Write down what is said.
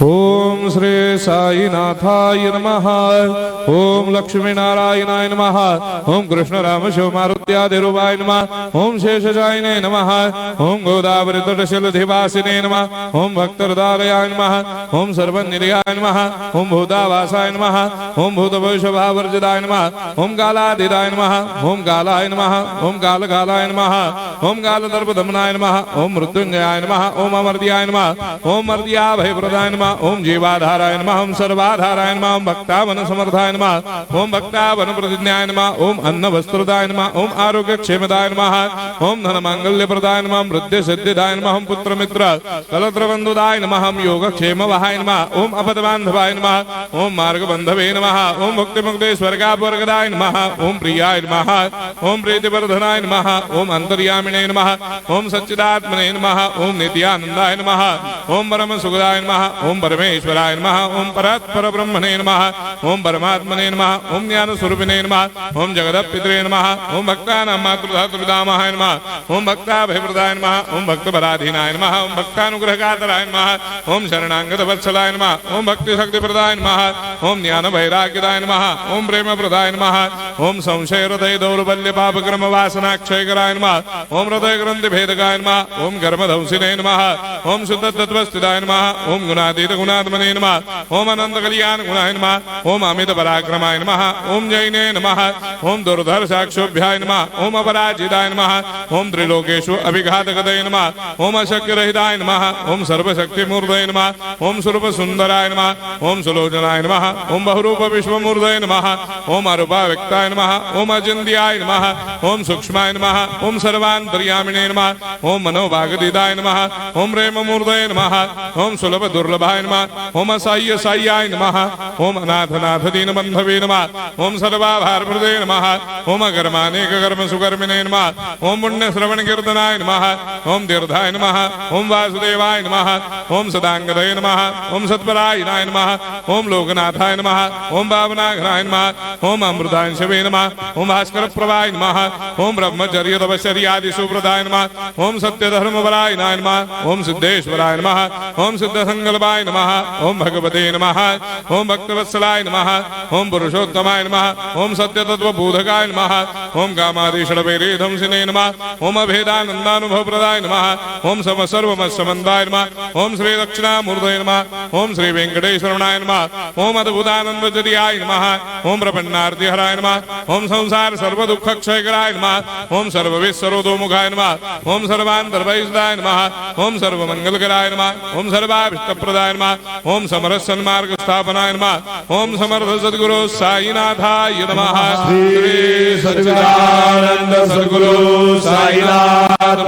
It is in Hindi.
ओम श्री साईनाथाय नमः। ओम लक्ष्मी नारायणाय नमः। ओम कृष्ण राम शिव मारुत्यादिरूपाय नमः। ओम शेषशायिने नमः। ओम गोदावरी तटशिलधिवासिने नमः। ओम भक्तहृदयाय नमः। ओम सर्वनिलयाय नमः। ओम भूतावासाय नमः। ओम भूतभविष्यभावर्जिताय नमः। ओम कालातीताय नमः। ओम कालाय नमः। ओम कालकालाय नमः। ओम कालदर्पदमनाय नमः। ओम मृत्युंजयाय नमः। ओम अमर्त्याय नमः। ओम मर्त्याभयप्रदाय नमः। ओम जीवाधाराय नमः। ओम सर्वाधाराय नमः। ओम भक्तावन समर्थाय नमः। ओम भक्तावन प्रतिज्ञाय नमः। ओम अन्न वस्त्रदाय नमः। ओम आरोग्य क्षेमदाय नमः। ओम धन मांगल्य प्रदाय नमः। ओम वृद्धि सिद्धिदाय नमः। ओम पुत्र मित्र कलत्र बंधुदाय नमः। ओम योगक्षेम वहाय नमः। ओम अपदबांधवाय नमः। ओम मार्ग बंधवे नमः। ओम भक्ति मुक्ति स्वर्गापवर्गदाय नमः। ओम प्रियाय नमः। ओम प्रीतिवर्धनाय नमः। ओम अंतर्यामिने नमः। ओम सच्चिदात्मने नमः। ओम नित्यानंदाय नमः। ओम परम सुखदाय नमः। ओम परमेश्वराय नमः। ओम परात्पर ब्रह्मणे नमः। ओम परमात्मने नमः। ओम ज्ञान स्वरूपिणे नमः। ओम जगदपितरे नमः। ओम भक्तानां मातृधातुर्पितामहाय नमः। ओम भक्ताभयप्रदाय नमः। ओम भक्तपराधीनाय नमः। ओम भक्तानुग्रहकातराय नमः। ओम शरणागत वत्सलाय नमः। ओम भक्ति शक्ति प्रदाय नमः। ओम ज्ञान वैराग्यदाय नमः। ओम प्रेम प्रदाय नमः। ओम संशय हृदय दौर्बल्य पापक्रम वासना क्षयकराय नमः। ओम हृदय ग्रंथि भेदकाय नमः। ओम कर्मधंसिने नमः। ओम शुद्ध तत्वस्थिताय नमः। ओम गुणातीत गुणात्मने नमः। ओम अनंत कल्याण गुणाय नमः। ओम अमित पराक्रमाय नमः। ओम जैने नमः। ओम दुर्धर्षाक्षोभ्याय नमः। ओम अपराजिताय नमः। ओम त्रिलोकेषु अभिघातगतये नमः। ओम अशक्यरहिताय नमः। ओम सर्वशक्तिमूर्तये नमः। ओम स्वरूप सुंदराय नमः। ओम सुलोचनाय नमः। ओम बहुरूप विश्वमूर्तये नमः। ओम अरूपाव्यक्ताय नमः। ओम अचिन्त्याय नमः। ओम सूक्ष्माय नमः। ओम सर्वान्तर्यामिने नमः। ओम मनोभागदिताय नमः। ओम प्रेममूर्तये नमः। ओम सुलभ दुर्लभाय नमः। ओम असाह्य साह्याय नमः। ओम अनाथनाथ दीनबन्धवे नमः। ओम सर्वाभारप्रदे नमः। ओम अकर्मानेक कर्म सुकर्मिणे नमः। ओम पुण्य श्रवण कीर्तनाय नमः। ओम तीर्थाय नमः। ओम वासुदेवाय नमः। ओम सदांगदये नमः। ओम सत्परायणाय नमः। ओम लोकनाथाय नमः। ओम भावनाघ्नाय नमः। ओम अमृतांशवे नमः। ओम भास्कर प्रभाय नमः। ओम ब्रह्मचर्य तपश्चर्यादि सुप्रदाय नमः। ओम सत्यधर्मपरायणाय नमः। ओम सिद्धेश्वराय नमः। ओम सिद्ध संकल्पाय नमः। ओम भगवते नमः। ओम भक्तवत्सलाय नमः। ओम पुरुषोत्तमाय नमः। ओम सत्यतत्त्वबोधकाय नमः। ओम कामादिषडवेरेधंसिने नमः। ओम अभेदानन्दानुभवप्रदाय नमः। ओम सर्वमस्समन्दाय नमः। ओम श्री दक्षिणामूर्तये नमः। ओम श्री वेंकटेश्वरनाय नमः। ओम अद्भुतानन्दचर्याय नमः। ओम प्रपन्नार्तिहराय नमः। ओम संसार सर्वदुःखक्षयकराय नमः। ओम सर्वविश्वरोधोमुखाय नमः। ओम सर्वान्तर्वैसदाय नमः। ओम सर्वमङ्गलकराय नमः। ओम सर्वाभीष्टप्रदाय नमः। ओम समरस सन्मार्ग स्थापनाय नमः। ओम समर्थ सद्गुरु साईनाथाय नमः। श्री सच्चिदानंद सद्गुरु साईनाथ